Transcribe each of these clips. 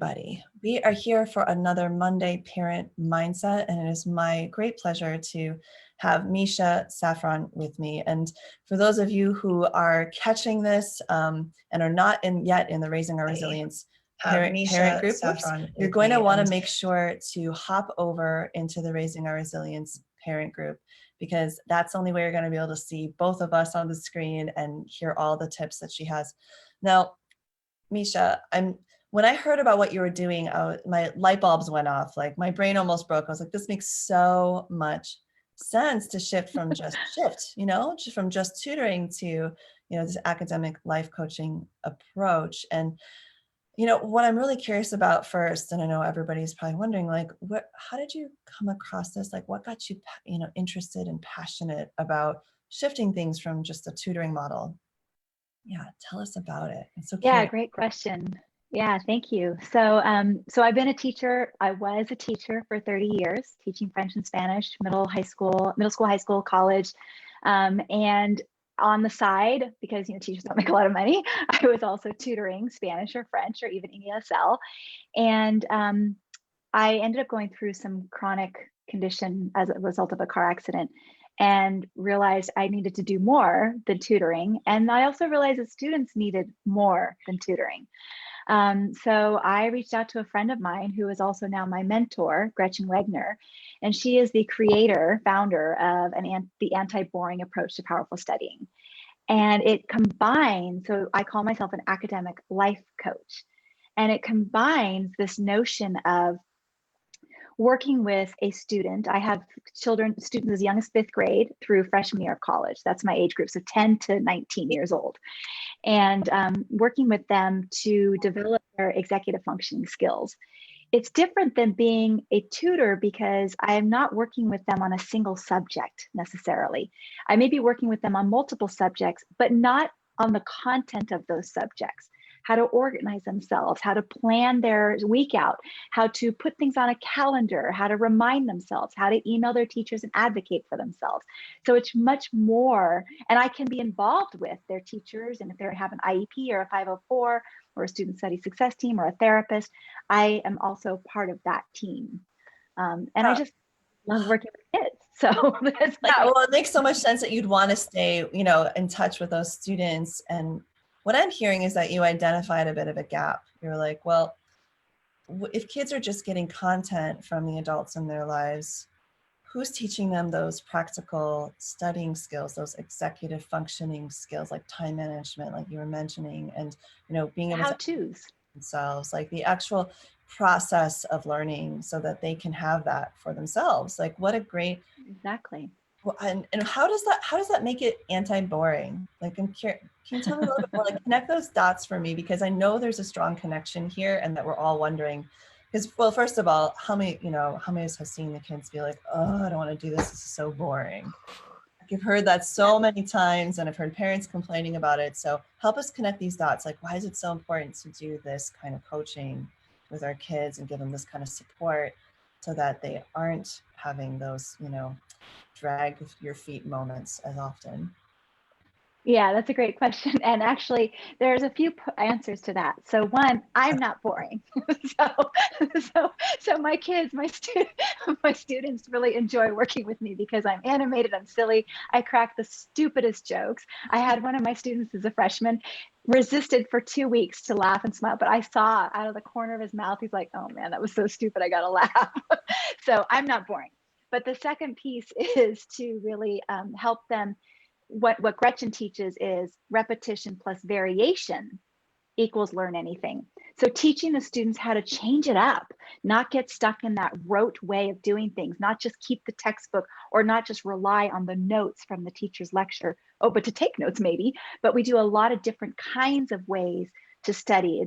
Everybody. We are here for another Monday Parent Mindset, and it is my great pleasure to have Misha Safran with me. And for those of you who are catching this and are not yet in the Raising Our Resilience parent group, you're going to want to make sure to hop over into the Raising Our Resilience parent group, because that's the only way you're going to be able to see both of us on the screen and hear all the tips that she has. Now, Misha, when I heard about what you were doing, my light bulbs went off. Like my brain almost broke. I was like, this makes so much sense to shift from just from just tutoring to, this academic life coaching approach. And, what I'm really curious about first, and I know everybody's probably wondering, like, how did you come across this? Like, what got you, interested and passionate about shifting things from just a tutoring model? Yeah, tell us about it. It's so curious. Yeah, great question. Yeah, thank you. So I've been a teacher. I was a teacher for 30 years, teaching French and Spanish, middle school, high school, college. And on the side, because teachers don't make a lot of money, I was also tutoring Spanish or French or even ESL. And I ended up going through some chronic condition as a result of a car accident, and realized I needed to do more than tutoring. And I also realized that students needed more than tutoring. So I reached out to a friend of mine who is also now my mentor, Gretchen Wegner, and she is the founder of the anti-boring approach to powerful studying. And it combines, so I call myself an academic life coach, and it combines this notion of working with a student. I have students as young as 5th grade through freshman year of college. That's my age group, so 10 to 19 years old. And working with them to develop their executive functioning skills. It's different than being a tutor because I am not working with them on a single subject necessarily. I may be working with them on multiple subjects, but not on the content of those subjects. How to organize themselves, how to plan their week out, how to put things on a calendar, how to remind themselves, how to email their teachers and advocate for themselves. So it's much more, and I can be involved with their teachers, and if they have an IEP or a 504 or a student study success team or a therapist, I am also part of that team. And I just love working with kids. So that's well, it makes so much sense that you'd want to stay, in touch with those students. And what I'm hearing is that you identified a bit of a gap. You're like, well, if kids are just getting content from the adults in their lives, who's teaching them those practical studying skills, those executive functioning skills, like time management, like you were mentioning, and, being able how-tos themselves, like the actual process of learning so that they can have that for themselves. Like, what a great. Exactly. And how does that make it anti-boring? Like, I'm curious, can you tell me a little bit more, like connect those dots for me, because I know there's a strong connection here, and that we're all wondering, because, well, first of all, how many of us have seen the kids be like, oh, I don't want to do this. This is so boring. Like, you've heard that so many times, and I've heard parents complaining about it. So help us connect these dots. Like, why is it so important to do this kind of coaching with our kids and give them this kind of support so that they aren't having those, drag your feet moments as often? Yeah, that's a great question. And actually, there's a few answers to that. So one, I'm not boring. so my kids, my students really enjoy working with me because I'm animated, I'm silly, I crack the stupidest jokes. I had one of my students as a freshman resisted for 2 weeks to laugh and smile, but I saw out of the corner of his mouth, he's like, oh man, that was so stupid, I gotta laugh. So I'm not boring. But the second piece is to really help them. What Gretchen teaches is repetition plus variation equals learn anything. So teaching the students how to change it up, not get stuck in that rote way of doing things, not just keep the textbook or not just rely on the notes from the teacher's lecture. Oh, but to take notes maybe, but we do a lot of different kinds of ways to study.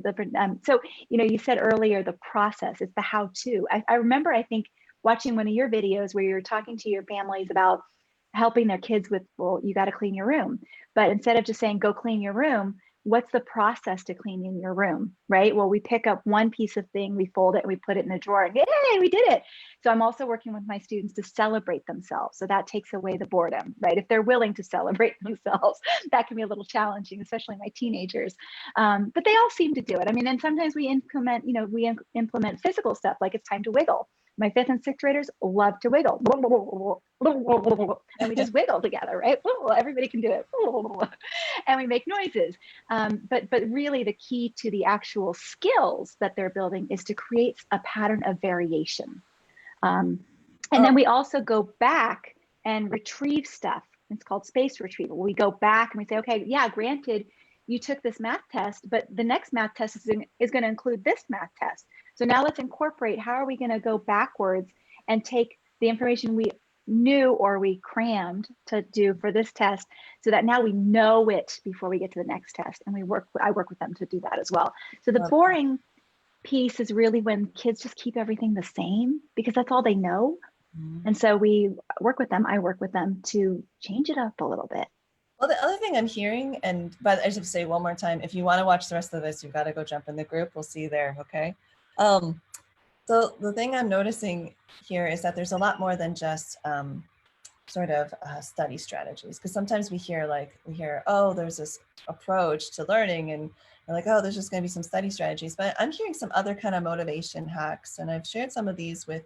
So, you said earlier, the process, it's the how-to. I remember, I think, watching one of your videos where you're talking to your families about helping their kids with, well, you got to clean your room. But instead of just saying, go clean your room, what's the process to cleaning your room, right? Well, we pick up one piece of thing, we fold it, and we put it in a drawer, and yay, we did it. So I'm also working with my students to celebrate themselves. So that takes away the boredom, right? If they're willing to celebrate themselves, that can be a little challenging, especially my teenagers. But they all seem to do it. I mean, and sometimes we implement, implement physical stuff, like it's time to wiggle. My 5th and 6th graders love to wiggle. And we just wiggle together, right? Everybody can do it. And we make noises. But really the key to the actual skills that they're building is to create a pattern of variation. And then we also go back and retrieve stuff. It's called space retrieval. We go back and we say, okay, yeah, granted, you took this math test, but the next math test is going to include this math test. So now let's incorporate, how are we going to go backwards and take the information we knew or we crammed to do for this test so that now we know it before we get to the next test. And I work with them to do that as well. So the boring piece is really when kids just keep everything the same because that's all they know. And so I work with them to change it up a little bit. Well, the other thing I'm hearing, but I just have to say one more time, if you want to watch the rest of this, you've got to go jump in the group. We'll see you there, okay? So the thing I'm noticing here is that there's a lot more than just sort of study strategies. Because sometimes we hear, oh, there's this approach to learning, and we're like, oh, there's just going to be some study strategies. But I'm hearing some other kind of motivation hacks, and I've shared some of these with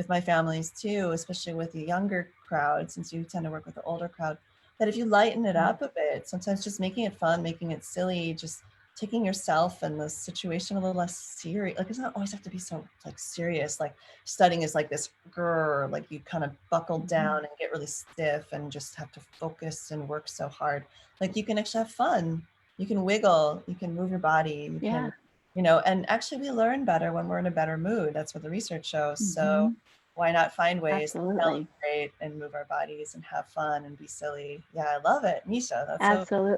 my families too, especially with the younger crowd, since you tend to work with the older crowd. That if you lighten it up a bit, sometimes just making it fun, making it silly, just taking yourself and the situation a little less serious. Like, it doesn't always have to be so serious. Like studying is like this grrr, like you kind of buckle down and get really stiff and just have to focus and work so hard. Like you can actually have fun. You can wiggle, you can move your body, you can, and actually we learn better when we're in a better mood. That's what the research shows. So why not find ways to celebrate and move our bodies and have fun and be silly? Yeah, I love it. Misha, that's so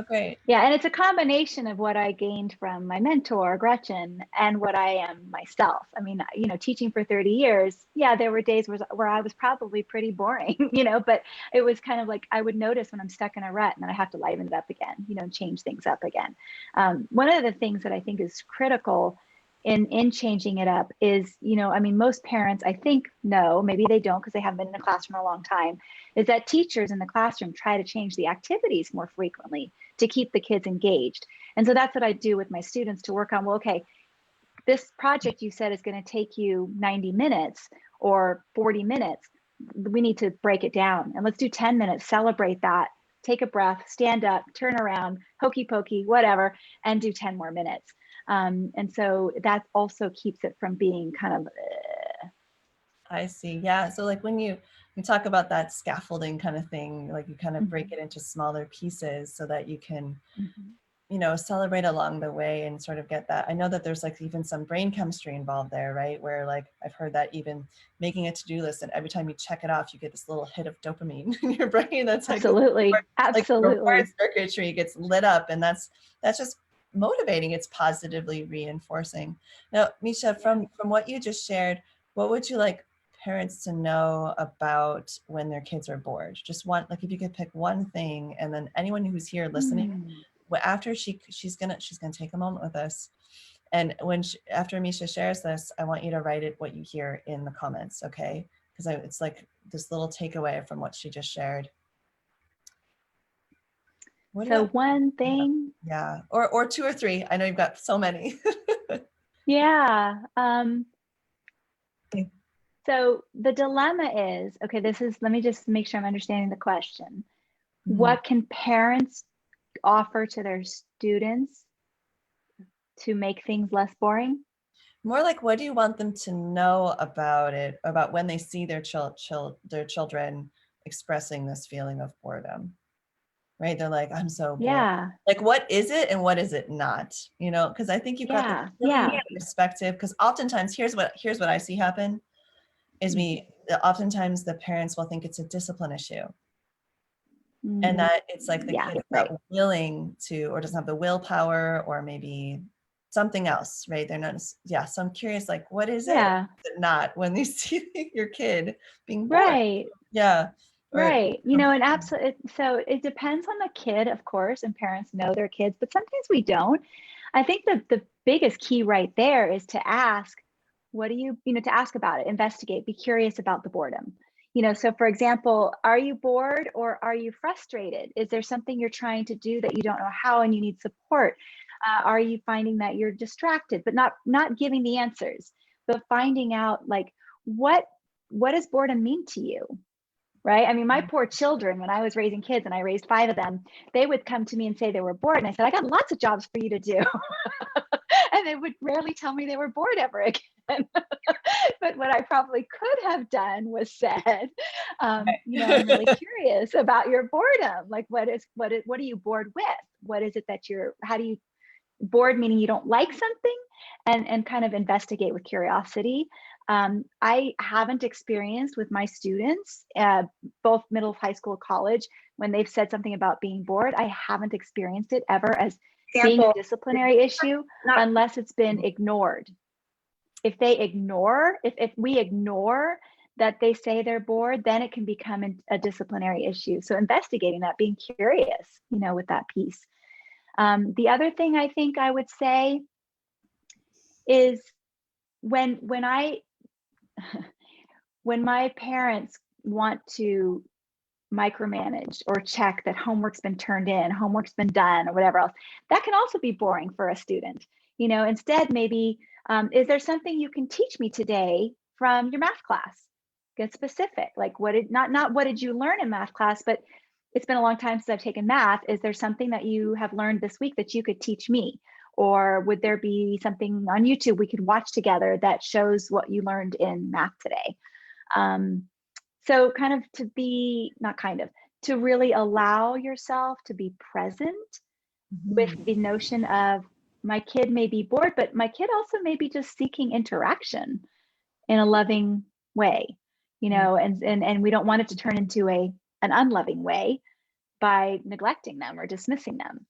great. Yeah, and it's a combination of what I gained from my mentor, Gretchen, and what I am myself. I mean, teaching for 30 years, yeah, there were days where I was probably pretty boring, but it was kind of like I would notice when I'm stuck in a rut and then I have to liven it up again, and change things up again. One of the things that I think is critical in changing it up is, most parents, I think, know, maybe they don't because they haven't been in a classroom a long time, is that teachers in the classroom try to change the activities more frequently to keep the kids engaged. And so that's what I do with my students to work on, well, okay, this project you said is going to take you 90 minutes or 40 minutes. We need to break it down and let's do 10 minutes, celebrate that, take a breath, stand up, turn around, hokey pokey, whatever, and do 10 more minutes. And so that also keeps it from being kind of. I see. Yeah. So like when you talk about that scaffolding kind of thing, like you kind of break it into smaller pieces so that you can, celebrate along the way and sort of get that. I know that there's like even some brain chemistry involved there, right? Where like I've heard that even making a to-do list and every time you check it off, you get this little hit of dopamine in your brain. That's absolutely, absolutely. Like reward circuitry gets lit up, and that's just motivating. It's positively reinforcing. Now, Misha, from what you just shared, what would you like parents to know about when their kids are bored? Just one, like if you could pick one thing, and then anyone who's here listening, after she's gonna take a moment with us, and after Misha shares this, I want you to write what you hear in the comments, okay? Because it's like this little takeaway from what she just shared. One thing, yeah, or two or three. I know you've got so many. yeah. So the dilemma is, okay, let me just make sure I'm understanding the question. What can parents offer to their students to make things less boring? More like, what do you want them to know about when they see their children expressing this feeling of boredom? Right? They're like, I'm so bored. Yeah. Like, what is it and what is it not? Because I think you've got the perspective. Because oftentimes, here's what I see happen is oftentimes the parents will think it's a discipline issue. And that it's like the kid is not willing to, or doesn't have the willpower, or maybe something else, right? They're not, so I'm curious, like, what is it not when you see your kid being bored? Right. Yeah. or Right. And absolutely. So it depends on the kid, of course, and parents know their kids, but sometimes we don't. I think the biggest key right there is to ask, what do to ask about it, investigate, be curious about the boredom. So for example, are you bored or are you frustrated? Is there something you're trying to do that you don't know how and you need support? Are you finding that you're distracted, but not giving the answers, but finding out like what does boredom mean to you? Right. I mean, my poor children, when I was raising kids and I raised 5 of them, they would come to me and say they were bored. And I said, I got lots of jobs for you to do. And they would rarely tell me they were bored ever again. But what I probably could have done was said, I'm really curious about your boredom. Like, what are you bored with? What is it that how do you bored, meaning you don't like something, and kind of investigate with curiosity. I haven't experienced with my students, both middle, high school, college, when they've said something about being bored, I haven't experienced it ever as being a disciplinary issue unless it's been ignored. If we ignore that they say they're bored, then it can become a disciplinary issue. So investigating that, being curious, with that piece. The other thing I think I would say is when my parents want to micromanage or check that homework's been turned in, homework's been done, or whatever else, that can also be boring for a student. Instead, maybe, is there something you can teach me today from your math class? Get specific, like not what did you learn in math class, but it's been a long time since I've taken math. Is there something that you have learned this week that you could teach me? Or would there be something on YouTube we could watch together that shows what you learned in math today? So kind of to really allow yourself to be present with the notion of, my kid may be bored, but my kid also may be just seeking interaction in a loving way, and we don't want it to turn into an unloving way by neglecting them or dismissing them.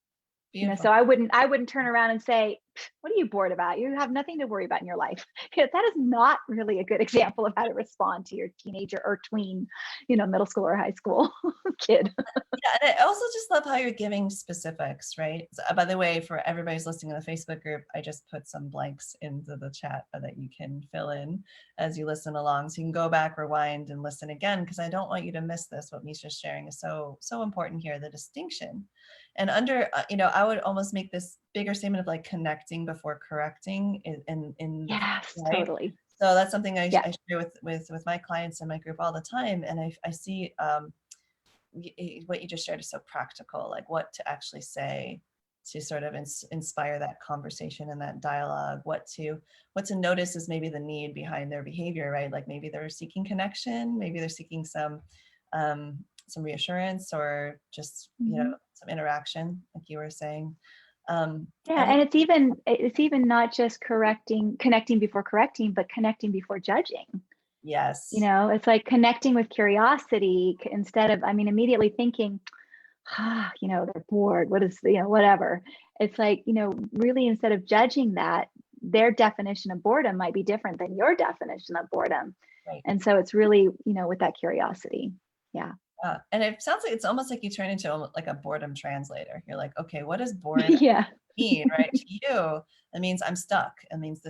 So I wouldn't turn around and say, what are you bored about? You have nothing to worry about in your life. That is not really a good example of how to respond to your teenager or tween, middle school or high school kid. Yeah, and I also just love how you're giving specifics, right? So, by the way, for everybody who's listening in the Facebook group, I just put some blanks into the chat that you can fill in as you listen along. So you can go back, rewind, and listen again, because I don't want you to miss this. What Misha's sharing is so important here, the distinction. And I would almost make this bigger statement of like connecting before correcting Yes, right? totally. So that's something I share with my clients in my group all the time. And I see what you just shared is so practical, like what to actually say to sort of inspire that conversation and that dialogue, what to notice is maybe the need behind their behavior, right? Like maybe they're seeking connection, maybe they're seeking some reassurance, or just some interaction, like you were saying. And it's even not just connecting before correcting, but connecting before judging. Yes. It's like connecting with curiosity instead of, immediately thinking, they're bored. What is, whatever. It's like, really, instead of judging that, their definition of boredom might be different than your definition of boredom. Right. And so it's really, with that curiosity. Yeah. And it sounds like it's almost like you turn into like a boredom translator. You're like, okay, what does boredom mean, right? To you, it means I'm stuck. It means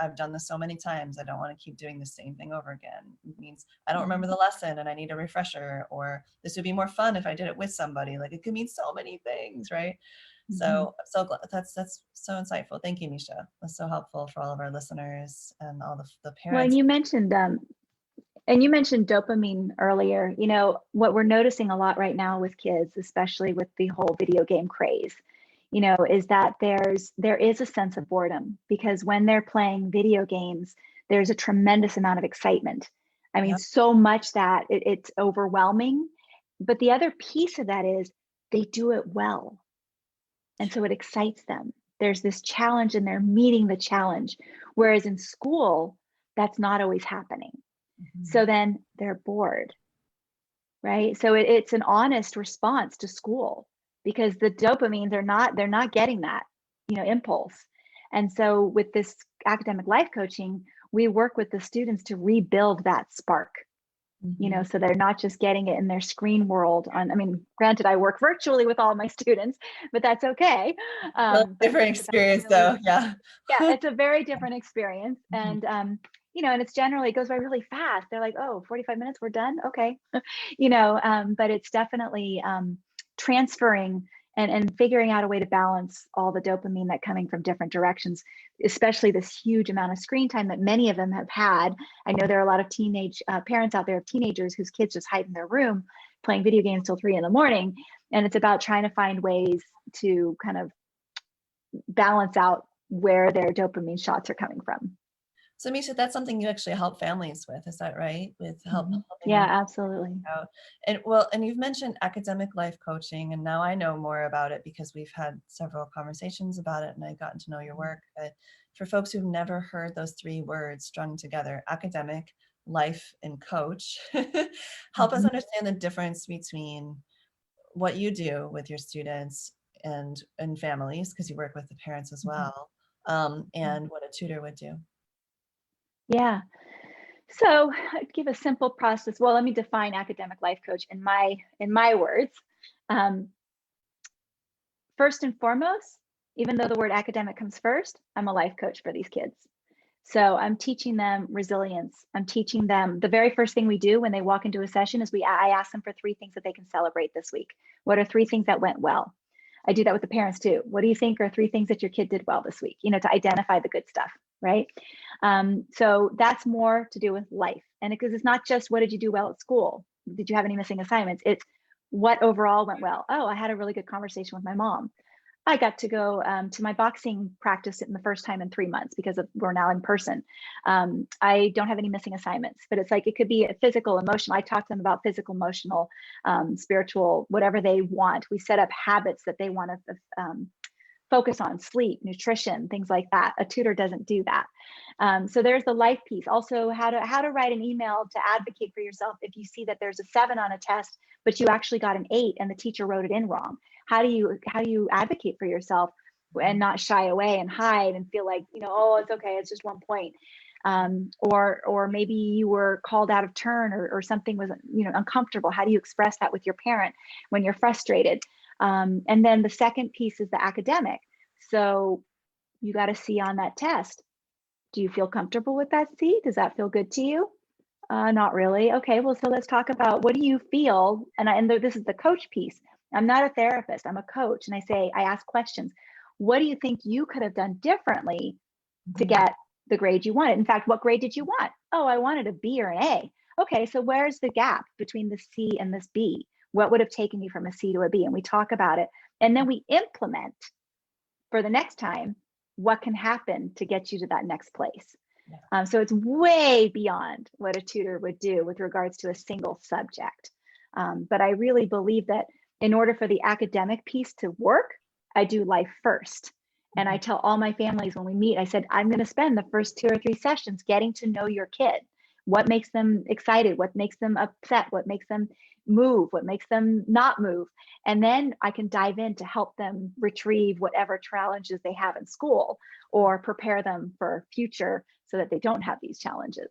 I've done this so many times. I don't want to keep doing the same thing over again. It means I don't remember the lesson and I need a refresher, or this would be more fun if I did it with somebody. Like it could mean so many things, right? So I'm so glad that's so insightful. Thank you, Misha. That's so helpful for all of our listeners and all the parents. Well, and you mentioned dopamine earlier. What we're noticing a lot right now with kids, especially with the whole video game craze, is that there is a sense of boredom, because when they're playing video games, there's a tremendous amount of excitement. So much that it's overwhelming. But the other piece of that is they do it well. And so it excites them. There's this challenge and they're meeting the challenge. Whereas in school, that's not always happening. So then they're bored, right? So it's an honest response to school, because the dopamine, they're not getting that, impulse. And so with this academic life coaching, we work with the students to rebuild that spark, So they're not just getting it in their screen world I mean, granted, I work virtually with all my students, but that's okay. Well, But different it's about experience really, though. Yeah. yeah, it's a very different experience. Mhm. And it's generally, it goes by really fast. They're like, oh, 45 minutes, we're done. Okay. But it's definitely transferring and figuring out a way to balance all the dopamine that coming from different directions, especially this huge amount of screen time that many of them have had. I know there are a lot of teenage parents out there of teenagers whose kids just hide in their room playing video games till 3 a.m. And it's about trying to find ways to kind of balance out where their dopamine shots are coming from. So Misha, that's something you actually help families with, is that right? With helping Yeah, them absolutely. out. And you've mentioned academic life coaching, and now I know more about it because we've had several conversations about it and I've gotten to know your work. But for folks who've never heard those three words strung together, academic, life, and coach, help us understand the difference between what you do with your students and families, because you work with the parents as well, and what a tutor would do. Yeah. So I'd give a simple process. Well, let me define academic life coach in my words. Um, First and foremost, even though the word academic comes first, I'm a life coach for these kids. So I'm teaching them resilience. I'm teaching them the very first thing we do when they walk into a session is I ask them for 3 things that they can celebrate this week. What are 3 things that went well? I do that with the parents too. What do you think are 3 things that your kid did well this week? To identify the good stuff, right? So that's more to do with life. And because it's not just what did you do well at school? Did you have any missing assignments? It's what overall went well. Oh, I had a really good conversation with my mom. I got to go to my boxing practice in the first time in 3 months because we're now in person. I don't have any missing assignments, but it's like it could be a physical, emotional. I talk to them about physical, emotional, spiritual, whatever they want. We set up habits that they want to focus on: sleep, nutrition, things like that. A tutor doesn't do that. So there's the life piece. Also, how to write an email to advocate for yourself if you see that there's a 7 on a test, but you actually got an 8 and the teacher wrote it in wrong. How do you advocate for yourself and not shy away and hide and feel like, oh, it's okay, it's just 1 point. Or maybe you were called out of turn or something was uncomfortable. How do you express that with your parent when you're frustrated? And then the second piece is the academic. So you got a C on that test. Do you feel comfortable with that C? Does that feel good to you? Not really. Okay, well, so let's talk about what do you feel? And this is the coach piece. I'm not a therapist, I'm a coach. And I ask questions. What do you think you could have done differently to get the grade you wanted? In fact, what grade did you want? Oh, I wanted a B or an A. Okay, so where's the gap between the C and this B? What would have taken you from a C to a B? And we talk about it. And then we implement for the next time what can happen to get you to that next place. So it's way beyond what a tutor would do with regards to a single subject. But I really believe that in order for the academic piece to work, I do life first. And I tell all my families when we meet, I said, I'm going to spend the first 2 or 3 sessions getting to know your kid. What makes them excited? What makes them upset? What makes them move? What makes them not move? And then I can dive in to help them retrieve whatever challenges they have in school or prepare them for future so that they don't have these challenges.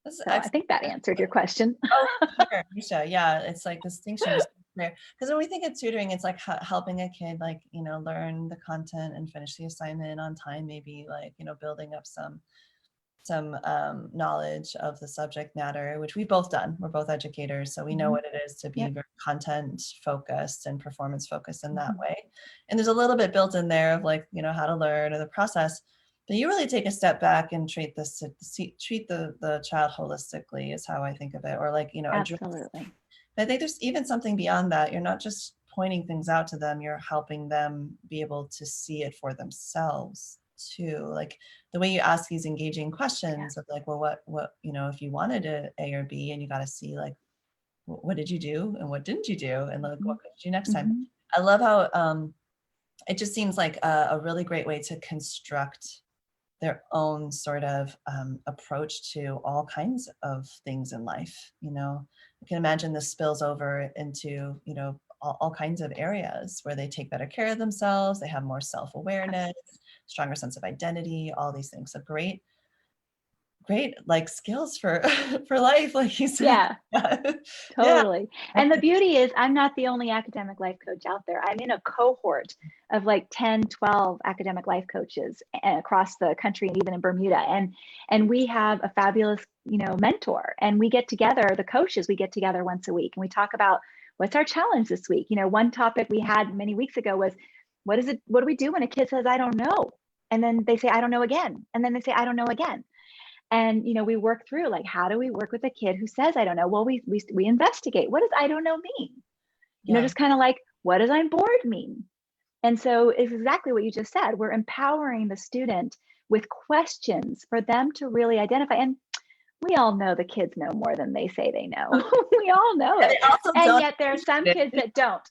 So I think that answered your question. Oh, sure, Misha. Yeah, it's like distinction is there. Because when we think of tutoring, it's like helping a kid, like, learn the content and finish the assignment on time, maybe like, building up some knowledge of the subject matter, which we've both done. We're both educators, so we know what it is to be very content focused and performance focused in that way. And there's a little bit built in there of like, how to learn or the process. But you really take a step back and treat the child holistically is how I think of it, or like, Absolutely. I think there's even something beyond that. You're not just pointing things out to them, you're helping them be able to see it for themselves too. Like the way you ask these engaging questions of like, well, what, if you wanted A or B and you got to see like, what did you do and what didn't you do? And like, what could you do next time? I love how it just seems like a really great way to construct their own sort of approach to all kinds of things in life. I can imagine this spills over into, all kinds of areas where they take better care of themselves, they have more self-awareness, stronger sense of identity, all these things. So great great like skills for for life, like you said. Yeah. Yeah. Yeah. Totally. And the beauty is I'm not the only academic life coach out there. I'm in a cohort of like 10, 12 academic life coaches across the country and even in Bermuda. And we have a fabulous, mentor, and we get together, the coaches, we get together once a week and we talk about what's our challenge this week. One topic we had many weeks ago was what do we do when a kid says, I don't know? And then they say, I don't know again. And then they say, I don't know again. And we work through like, how do we work with a kid who says I don't know? Well, we investigate. What does I don't know mean? Yeah. Just kind of like, what does I'm bored mean? And so it's exactly what you just said. We're empowering the student with questions for them to really identify. And we all know the kids know more than they say they know. We all know And it. they also And don't yet there are some appreciate kids it. that don't.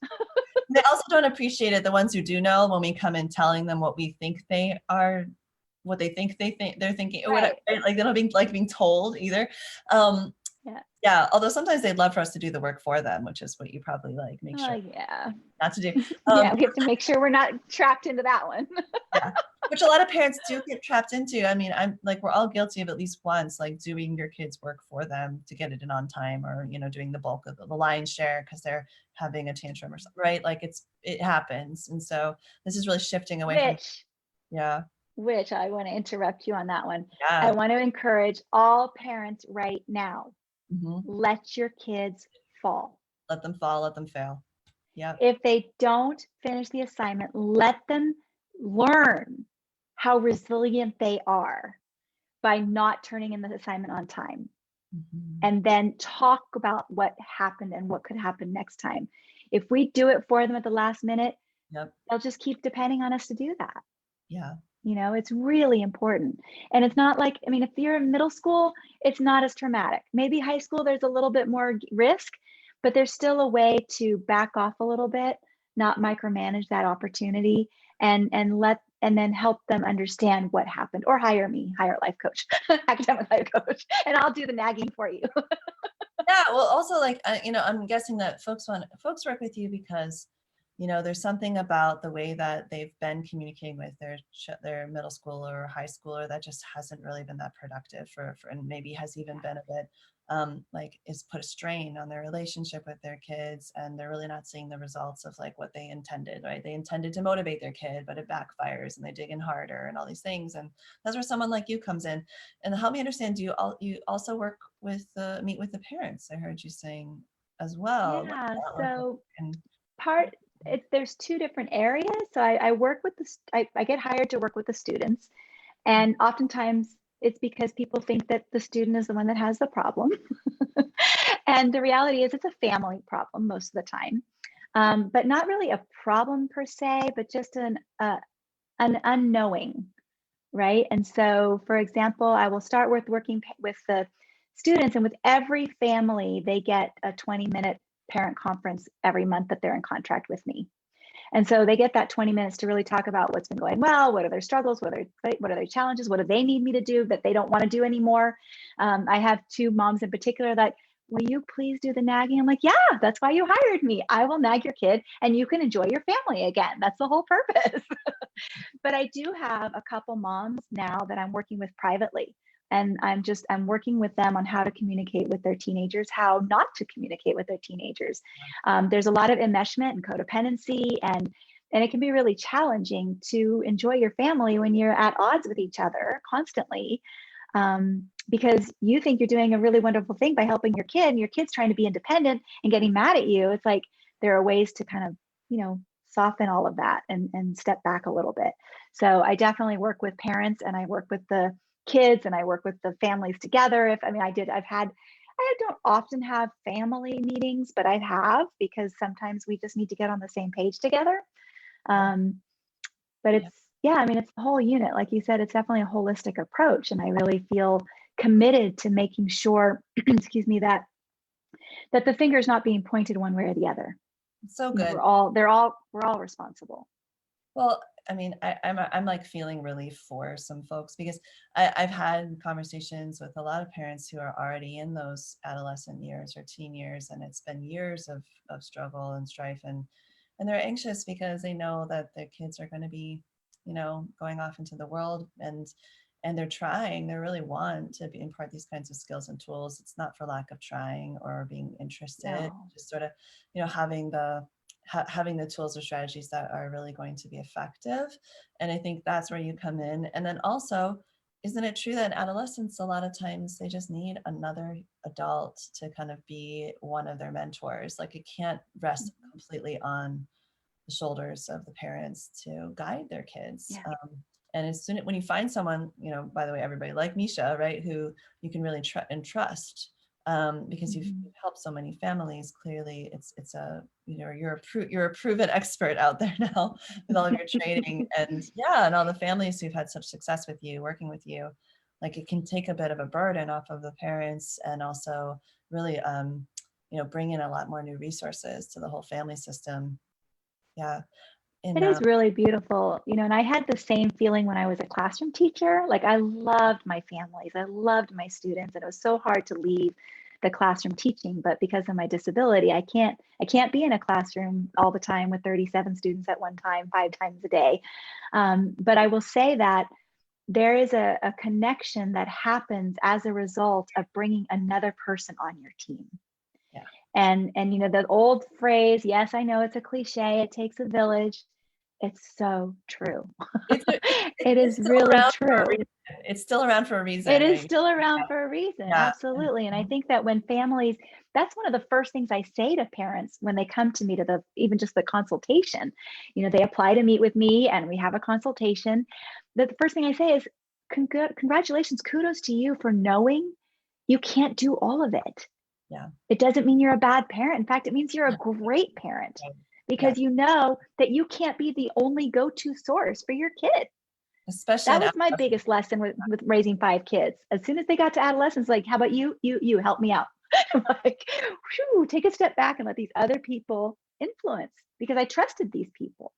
They also don't appreciate it, the ones who do know, when we come in telling them what we think they are, what they think they're thinking, or whatever. Right. Like they don't being told either. Um, Yeah. yeah, although sometimes they'd love for us to do the work for them, which is what you probably like make Oh, sure yeah. not to do. Yeah. We have to make sure we're not trapped into that one. Yeah, which a lot of parents do get trapped into. I mean, I'm like, we're all guilty of at least once, like doing your kids' work for them to get it in on time, or doing the bulk of the lion's share because they're having a tantrum or something, right? Like it happens, and so this is really shifting away from. Which Yeah, I want to interrupt you on that one. I yeah. want to encourage all parents right now, Hmm. let your kids fall. Let them fall, let them fail. Yeah, If they don't finish the assignment, let them learn how resilient they are by not turning in the assignment on time. hmm, And then talk about what happened and what could happen next time. If we do it for them at the last minute, yep, they'll just keep depending on us to do that. yeah, It's really important. And it's not like, I mean, if you're in middle school, it's not as traumatic. Maybe high school, there's a little bit more risk, but there's still a way to back off a little bit, not micromanage that opportunity, and then help them understand what happened, or hire a life coach, academic life coach, and I'll do the nagging for you. yeah. Well, also like I'm guessing that folks work with you because there's something about the way that they've been communicating with their middle schooler or high schooler that just hasn't really been that productive for and maybe has even been a bit like is put a strain on their relationship with their kids, and they're really not seeing the results of like what they intended, right? They intended to motivate their kid, but it backfires and they dig in harder and all these things. And that's where someone like you comes in. And help me understand, you also work with meet with the parents, I heard you saying as well. What does Yeah, that look like? so And part there's two different areas. So I work with I get hired to work with the students, and oftentimes it's because people think that the student is the one that has the problem. And the reality is it's a family problem most of the time, but not really a problem per se, but just an unknowing, right? And so, for example, I will start with working with the students, and with every family, they get a 20-minute parent conference every month that they're in contract with me. And so they get that 20 minutes to really talk about what's been going well, what are their struggles, what are their challenges, what do they need me to do that they don't want to do anymore. I have two moms in particular that, will you please do the nagging? I'm like, yeah, that's why you hired me. I will nag your kid and you can enjoy your family again. That's the whole purpose. But I do have a couple moms now that I'm working with privately. And I'm working with them on how to communicate with their teenagers, how not to communicate with their teenagers. There's a lot of enmeshment and codependency, and it can be really challenging to enjoy your family when you're at odds with each other constantly, because you think you're doing a really wonderful thing by helping your kid, and your kid's trying to be independent and getting mad at you. It's like there are ways to kind of, soften all of that and step back a little bit. So I definitely work with parents, and I work with the kids, and I work with the families together. I don't often have family meetings, but I have, because sometimes we just need to get on the same page together. Um, but yeah. it's the whole unit. Like you said, it's definitely a holistic approach. And I really feel committed to making sure, excuse me, that the finger is not being pointed one way or the other. So good. We're all responsible. Well, I mean, I'm like feeling relief for some folks because I've had conversations with a lot of parents who are already in those adolescent years or teen years, and it's been years of struggle and strife, and they're anxious because they know that their kids are going to be, going off into the world, and and they really want to impart these kinds of skills and tools. It's not for lack of trying or being interested, No. just sort of, having having the tools or strategies that are really going to be effective. And I think that's where you come in. And then also, isn't it true that in adolescents, a lot of times they just need another adult to kind of be one of their mentors? Like, it can't rest completely on the shoulders of the parents to guide their kids. Yeah. And as soon when you find someone, by the way, everybody like Misha, right, who you can really trust, because you've helped so many families. Clearly, it's a you're a proven expert out there now with all of your training, and and all the families who've had such success with you, working with you. Like, it can take a bit of a burden off of the parents, and also really bring in a lot more new resources to the whole family system. Yeah. It is really beautiful, and I had the same feeling when I was a classroom teacher. Like, I loved my families, I loved my students, and it was so hard to leave the classroom teaching. But because of my disability, I can't be in a classroom all the time with 37 students at one time, 5 times a day. But I will say that there is a connection that happens as a result of bringing another person on your team. Yeah. And the old phrase, yes, I know it's a cliche, it takes a village. It's so true. It is really true. It's still around for a reason, It is right? still around for a reason. Yeah. Absolutely. And I think that when families, that's one of the first things I say to parents when they come to me to even just the consultation. They apply to meet with me and we have a consultation. The first thing I say is, congratulations, kudos to you for knowing you can't do all of it. Yeah. It doesn't mean you're a bad parent. In fact, it means you're a great parent, because you know that you can't be the only go-to source for your kid. Especially That was my biggest lesson with raising 5 kids. As soon as they got to adolescence, like, how about you help me out? Like, whew, take a step back and let these other people influence, because I trusted these people.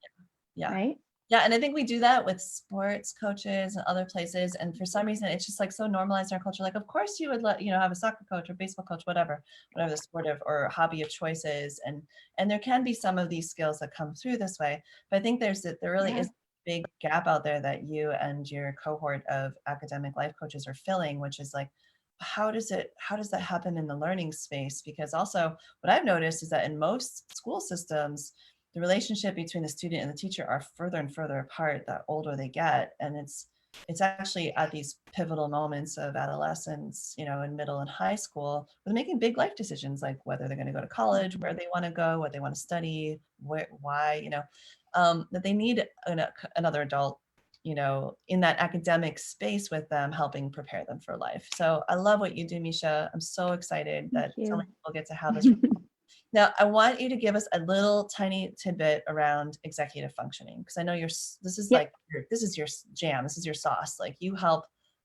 Yeah. Right. Yeah. And I think we do that with sports coaches and other places. And for some reason, it's just like so normalized in our culture. Like, of course you would have a soccer coach or baseball coach, whatever the sportive or hobby of choice is. And there can be some of these skills that come through this way. But I think there really is a big gap out there that you and your cohort of academic life coaches are filling, which is like, how does that happen in the learning space? Because also what I've noticed is that in most school systems, the relationship between the student and the teacher are further and further apart the older they get. And it's actually at these pivotal moments of adolescence, in middle and high school, where they're making big life decisions, like whether they're going to go to college, where they want to go, what they want to study, why, that they need another adult, in that academic space with them, helping prepare them for life. So I love what you do, Misha. I'm so excited that so many people get to have this. Now, I want you to give us a little tiny tidbit around executive functioning, because I know this is your jam, this is your sauce. Like, you help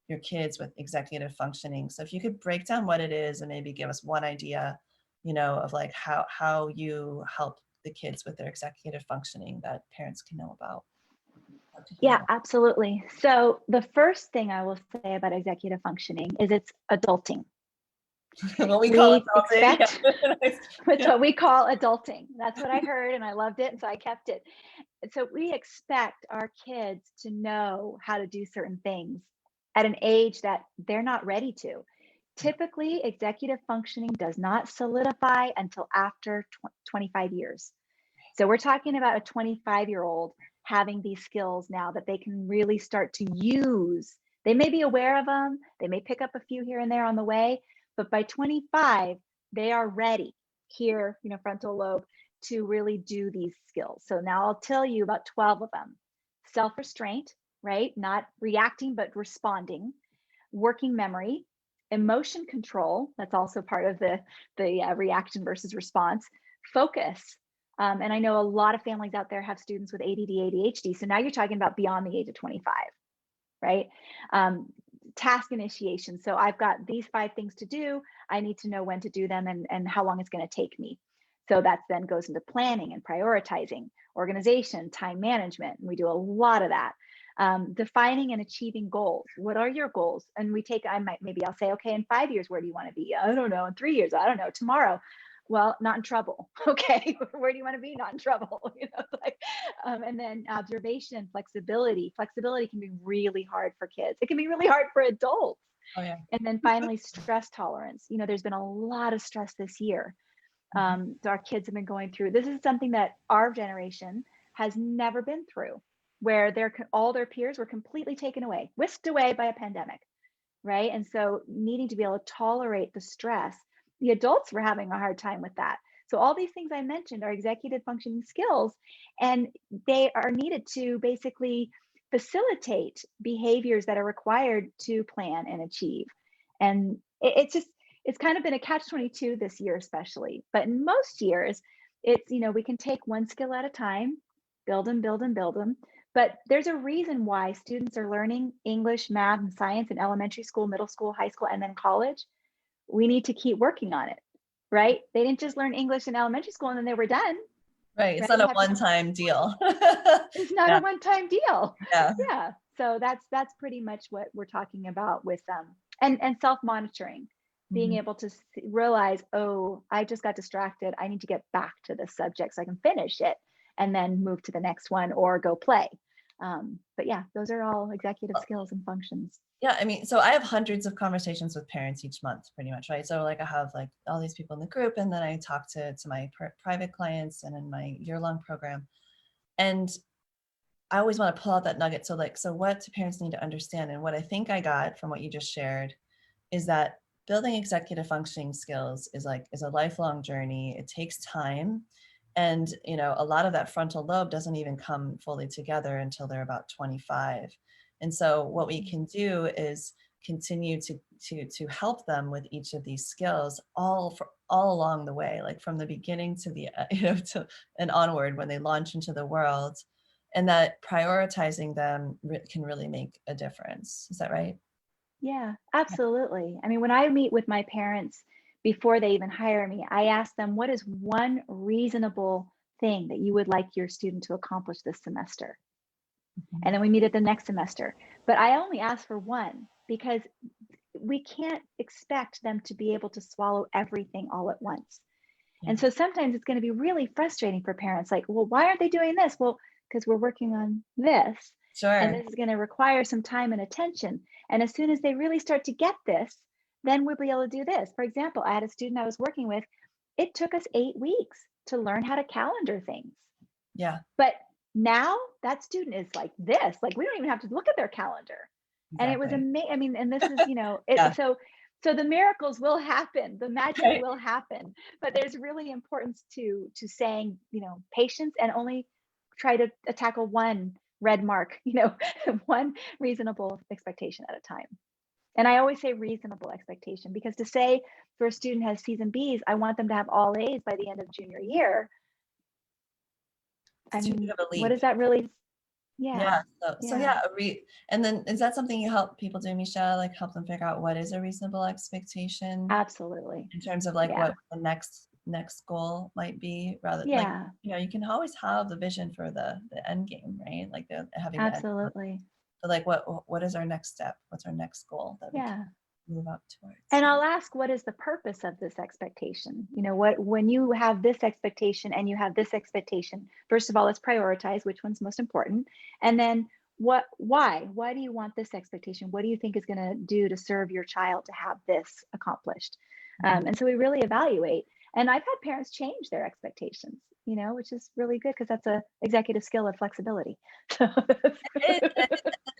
your kids with executive functioning. So if you could break down what it is and maybe give us one idea, of like how you help the kids with their executive functioning that parents can know about. Yeah, absolutely. So the first thing I will say about executive functioning is it's adulting. What we call adulting. It's what we call adulting. That's what I heard, and I loved it, and so I kept it. And so we expect our kids to know how to do certain things at an age that they're not ready to. Typically, executive functioning does not solidify until after 25 years. So we're talking about a 25-year-old having these skills now that they can really start to use. They may be aware of them, they may pick up a few here and there on the way, but by 25, they are ready here, frontal lobe, to really do these skills. So now I'll tell you about 12 of them. Self-restraint, right? Not reacting, but responding. Working memory. Emotion control. That's also part of the reaction versus response. Focus. And I know a lot of families out there have students with ADD, ADHD. So now you're talking about beyond the age of 25, right? Task initiation. So I've got these 5 things to do. I need to know when to do them and how long it's going to take me. So that then goes into planning and prioritizing, organization, time management. And we do a lot of that. Defining and achieving goals. What are your goals? And maybe I'll say, okay, in 5 years, where do you want to be? I don't know. In 3 years, I don't know. Tomorrow. Well, not in trouble. Okay, where do you want to be? Not in trouble. Like, and then observation, flexibility. Flexibility can be really hard for kids. It can be really hard for adults. Oh yeah. And then finally, stress tolerance. There's been a lot of stress this year. Mhm. So our kids have been going through. This is something that our generation has never been through, where all their peers were completely taken away, whisked away by a pandemic, right? And so needing to be able to tolerate the stress, the adults were having a hard time with that. So all these things I mentioned are executive functioning skills, and they are needed to basically facilitate behaviors that are required to plan and achieve. And it's kind of been a catch-22 this year, especially. But in most years, we can take one skill at a time, build them, build them, build them. But there's a reason why students are learning English, math, and science in elementary school, middle school, high school, and then college. We need to keep working on it, right? They didn't just learn English in elementary school and then they were done, Right. It's right? not You a have to, one-time deal. it's not Yeah. a one-time deal. Yeah. Yeah. So that's pretty much what we're talking about with and self-monitoring, being Mhm. able to realize, oh, I just got distracted. I need to get back to this subject so I can finish it and then move to the next one or go play. But yeah, those are all executive skills and functions. Yeah, I mean, so I have hundreds of conversations with parents each month, pretty much, right? So like I have like all these people in the group, and then I talk to my private clients and in my year-long program. And I always want to pull out that nugget. So like, so what do parents need to understand? And what I think I got from what you just shared is that building executive functioning skills is a lifelong journey. It takes time. And a lot of that frontal lobe doesn't even come fully together until they're about 25. And so what we can do is continue to help them with each of these skills all along the way, like from the beginning to the to and onward when they launch into the world, and that prioritizing them can really make a difference. Is that right? Yeah, absolutely. I mean, when I meet with my parents before they even hire me, I ask them, what is one reasonable thing that you would like your student to accomplish this semester? And Mhm. then we meet at the next semester. But I only ask for one because we can't expect them to be able to swallow everything all at once. And Yeah, so sometimes it's going to be really frustrating for parents like, well, why aren't they doing this? Well, because we're working on this. And sure. this is going to require some time and attention. And as soon as they really start to get this, then we'll be able to do this. For example, I had a student I was working with. It took us 8 weeks to learn how to calendar things. Yeah, But now that student is like this, like we don't even have to look at their calendar. And it was exactly. amazing. I mean, and this is, Yeah, so the miracles will happen, the magic right. will happen, but there's really importance to saying, patience and only try to tackle one red mark, one reasonable expectation at a time. And I always say reasonable expectation because to say for a student has C's and B's, I want them to have all A's by the end of junior year. I It's too big mean, of a what leap. does that really? Yeah. Yeah, So yeah, yeah, and then is that something you help people do, Misha? Like help them figure out what is a reasonable expectation absolutely. in terms of like Yeah, what the next goal might be, rather like yeah, you can always have the vision for the end game, right? Like the having the end. absolutely. But like what is our next step? What's our next goal that we can Yeah. move up towards? And Yeah. I'll ask, what is the purpose of this expectation? When you have this expectation and you have this expectation, first of all, let's prioritize which one's most important. And then why do you want this expectation? What do you think is going to do to serve your child to have this accomplished? Mhm. And so we really evaluate. And I've had parents change their expectations, which is really good because that's a executive skill of flexibility. So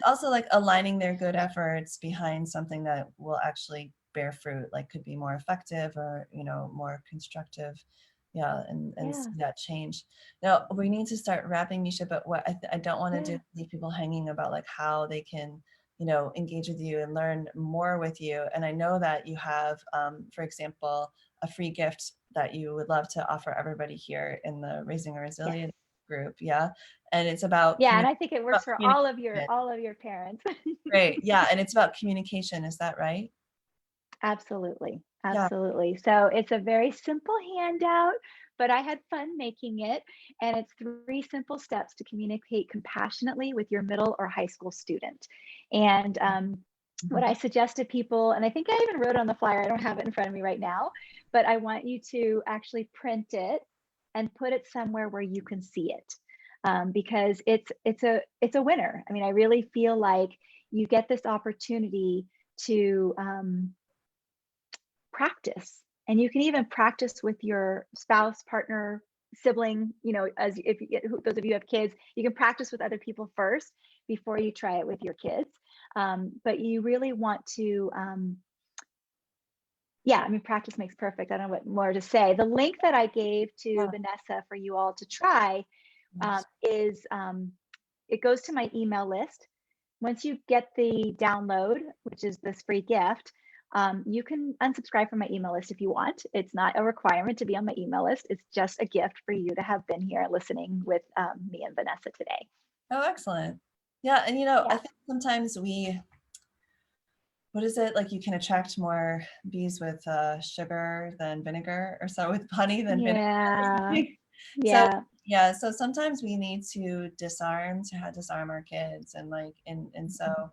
Also like aligning their good efforts behind something that will actually bear fruit, like could be more effective or more constructive. Yeah, and see yeah, that change. Now we need to start wrapping, Misha, but what I don't want to do yeah, is leave people hanging about like how they can engage with you and learn more with you. And I know that you have for example, a free gift that you would love to offer everybody here in the Raising a yes. Resilient group. Yeah, and it's about Yeah, and I think it works for communication. all of your parents. Great. Yeah, and it's about communication, is that right? Absolutely. Yeah. Absolutely. So it's a very simple handout, but I had fun making it. And it's 3 simple steps to communicate compassionately with your middle or high school student. And what I suggest to people, and I think I even wrote it on the flyer, I don't have it in front of me right now, but I want you to actually print it and put it somewhere where you can see it. Because it's a winner. I mean, I really feel like you get this opportunity to practice, and you can even practice with your spouse, partner, sibling. As if those of you have kids, you can practice with other people first before you try it with your kids. But you really want to, yeah, I mean, practice makes perfect. I don't know what more to say. The link that I gave to Vanessa for you all to try is it goes to my email list. Once you get the download, which is this free gift, you can unsubscribe from my email list if you want. It's not a requirement to be on my email list. It's just a gift for you to have been here listening with me and Vanessa today. Oh, excellent. Yeah. And, I think sometimes what is it? Like you can attract more bees with sugar than vinegar, or so with honey than vinegar. So Yeah. yeah, so sometimes we need to disarm our kids, and so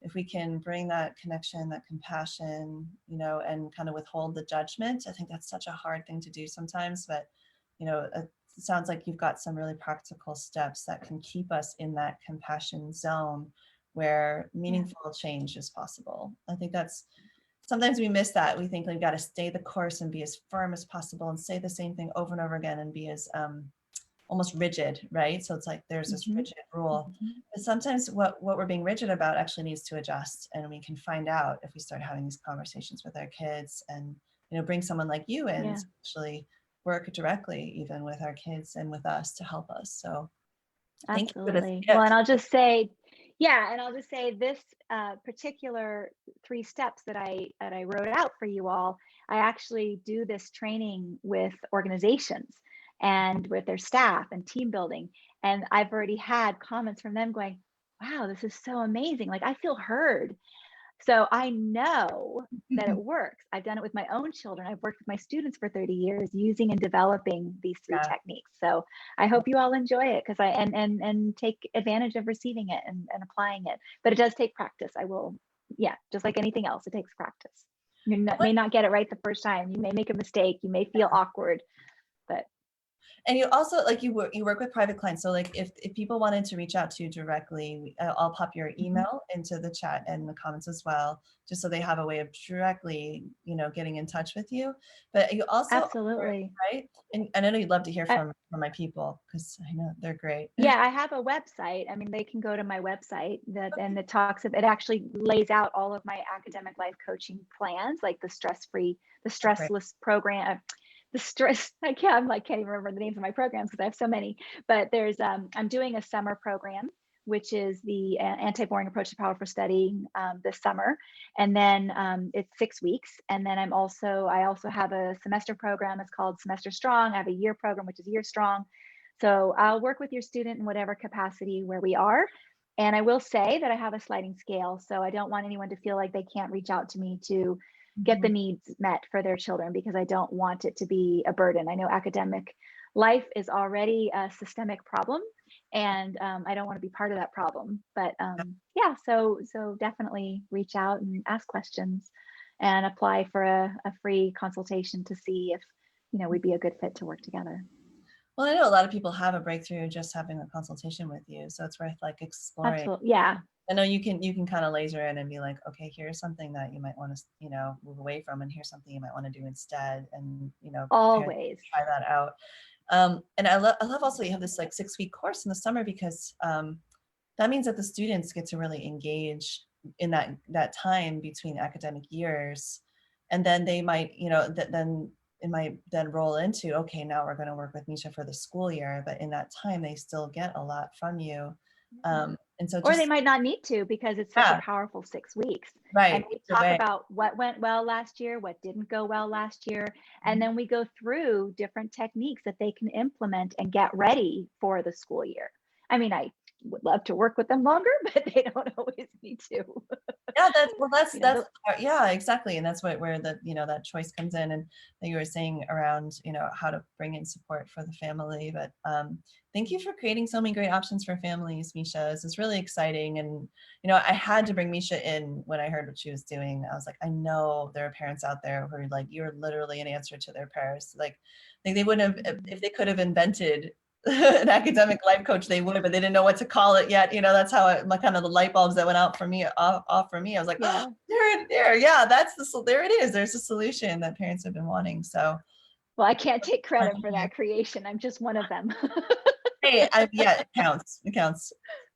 if we can bring that connection, that compassion, and kind of withhold the judgment. I think that's such a hard thing to do sometimes, but it sounds like you've got some really practical steps that can keep us in that compassion zone where meaningful change is possible. I think that's sometimes we miss that. We think we've got to stay the course and be as firm as possible and say the same thing over and over again and be as almost rigid, right? So it's like there's this rigid rule. But sometimes what we're being rigid about actually needs to adjust, and we can find out if we start having these conversations with our kids and bring someone like you in to actually work directly even with our kids and with us to help us. So thank you for this Absolutely. Well, gift. and I'll just say, this particular 3 steps that I wrote out for you all, I actually do this training with organizations and with their staff and team building. And I've already had comments from them going, wow, this is so amazing. Like, I feel heard. So I know that it works. I've done it with my own children. I've worked with my students for 30 years using and developing these 3 techniques. So I hope you all enjoy it, because and take advantage of receiving it and applying it. But it does take practice. I will, just like anything else, it takes practice. You may not get it right the first time. You may make a mistake. You may feel awkward, but. And you also, like, you work with private clients. So like if people wanted to reach out to you directly, I'll pop your email into the chat and the comments as well, just so they have a way of directly, getting in touch with you. But you also Absolutely. right? And I know you'd love to hear from my people, because I know they're great. Yeah, I have a website. I mean, they can go to my website and it actually lays out all of my academic life coaching plans, like the stressless program, I can't even remember the names of my programs because I have so many, but there's, I'm doing a summer program, which is the anti-boring approach to powerful studying this summer. And then it's 6 weeks. And then I also have a semester program. It's called Semester Strong. I have a year program, which is Year Strong. So I'll work with your student in whatever capacity where we are. And I will say that I have a sliding scale. So I don't want anyone to feel like they can't reach out to me to get the needs met for their children, because I don't want it to be a burden. I know academic life is already a systemic problem, and I don't want to be part of that problem. But so definitely reach out and ask questions and apply for a free consultation to see if we'd be a good fit to work together. Well, I know a lot of people have a breakthrough just having a consultation with you, so it's worth like exploring. Absolutely. Yeah. I know you can kind of laser in and be like, okay, here's something that you might want to, move away from, and here's something you might want to do instead, and always try that out. And I love also you have this like 6-week course in the summer, because that means that the students get to really engage in that time between academic years, and then they might, then it might then roll into, okay, now we're going to work with Misha for the school year, but in that time they still get a lot from you. And so or they might not need to, because it's such a powerful 6 weeks. Right. And we talk about what went well last year, what didn't go well last year. And then we go through different techniques that they can implement and get ready for the school year. I mean, would love to work with them longer, but they don't always need to. Yeah, that's You know, yeah, exactly, and that's where the that choice comes in, and that you were saying around how to bring in support for the family. But thank you for creating so many great options for families, Misha. This is really exciting, and I had to bring Misha in when I heard what she was doing. I was like, I know there are parents out there who are like, you're literally an answer to their prayers. Like they wouldn't have if they could have invented an academic life coach, they would, but they didn't know what to call it yet. That's how my kind of the light bulbs that went out for me off for me. I was like, yeah. oh, there, yeah, there it is. There's a solution that parents have been wanting. So, Well, I can't take credit for that creation. I'm just one of them. hey, yeah, it counts. It counts.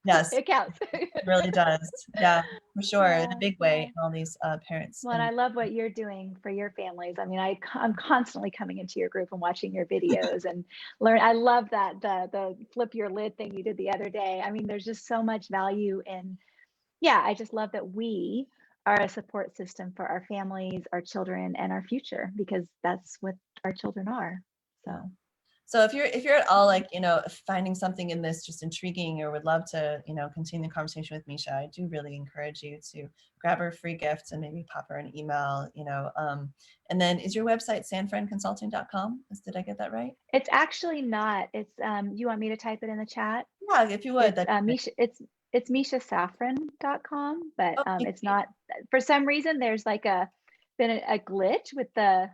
Yes, It counts. it really does. Yeah, for sure, in a Yeah, big way. yeah. All these parents. Well, and I love what you're doing for your families. I mean, I'm constantly coming into your group and watching your videos and learn. I love that the flip your lid thing you did the other day. I mean, there's just so much value in. Yeah, I just love that we are a support system for our families, our children, and our future, because that's what our children are. So. So if you're at all like, finding something in this just intriguing or would love to, continue the conversation with Misha, I do really encourage you to grab her free gifts and maybe pop her an email, and then is your website sanfranconsulting.com? Did I get that right? It's actually not. It's you want me to type it in the chat? Yeah, if you would. It's Misha, it's mishasafran.com, but Okay. it's not, for some reason there's like been a glitch with the,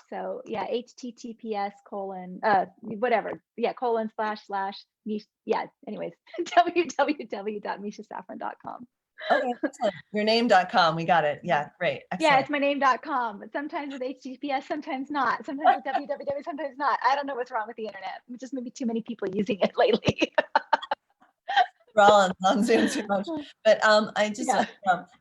so yeah, https whatever, yeah, yeah, anyways, www.mishasafran.com. Okay, excellent. Your name.com. We got it. Yeah, great. Yeah, Excellent. it's my name.com. Sometimes with HTTPS, sometimes not. Sometimes with www, sometimes not. I don't know what's wrong with the internet. Just maybe too many people using it lately. We're all on Zoom too much. But I just, Yeah.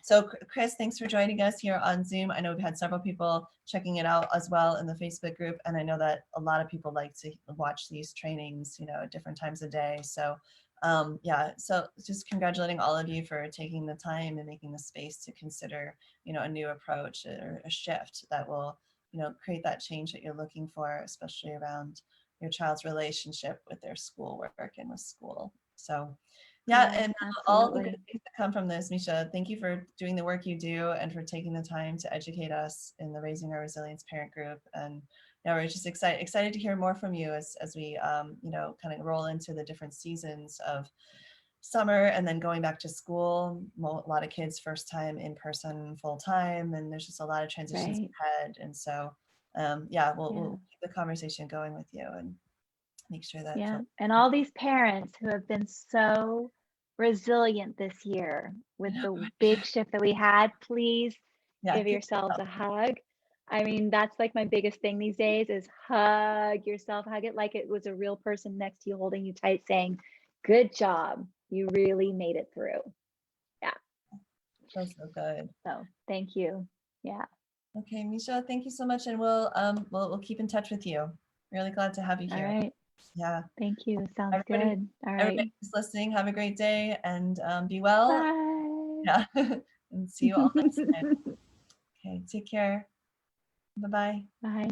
so Chris, thanks for joining us here on Zoom. I know we've had several people checking it out as well in the Facebook group. And I know that a lot of people like to watch these trainings, at different times of day. So yeah, so just congratulating all of you for taking the time and making the space to consider, a new approach or a shift that will, create that change that you're looking for, especially around your child's relationship with their schoolwork and with school. So yeah, and all the good things that come from this, Misha, thank you for doing the work you do and for taking the time to educate us in the Raising Our Resilience parent group. And we're just excited to hear more from you as we, kind of roll into the different seasons of summer and then going back to school. A lot of kids first time in person full time, and there's just a lot of transitions ahead. And so, yeah, we'll keep the conversation going with you and make sure that. Yeah, and all these parents who have been so resilient this year with the big shift that we had, please give yourselves a hug. I mean, that's like my biggest thing these days is hug yourself, hug it like it was a real person next to you holding you tight saying, good job, you really made it through. Yeah. That's so good. So thank you. Yeah. Okay, Misha, thank you so much. And we'll keep in touch with you. Really glad to have you here. All right. Yeah. Thank you. Sounds good. All right. Everybody who's listening, have a great day and be well. Bye. Yeah. And see you all next time. Okay, take care. Bye-bye. Bye.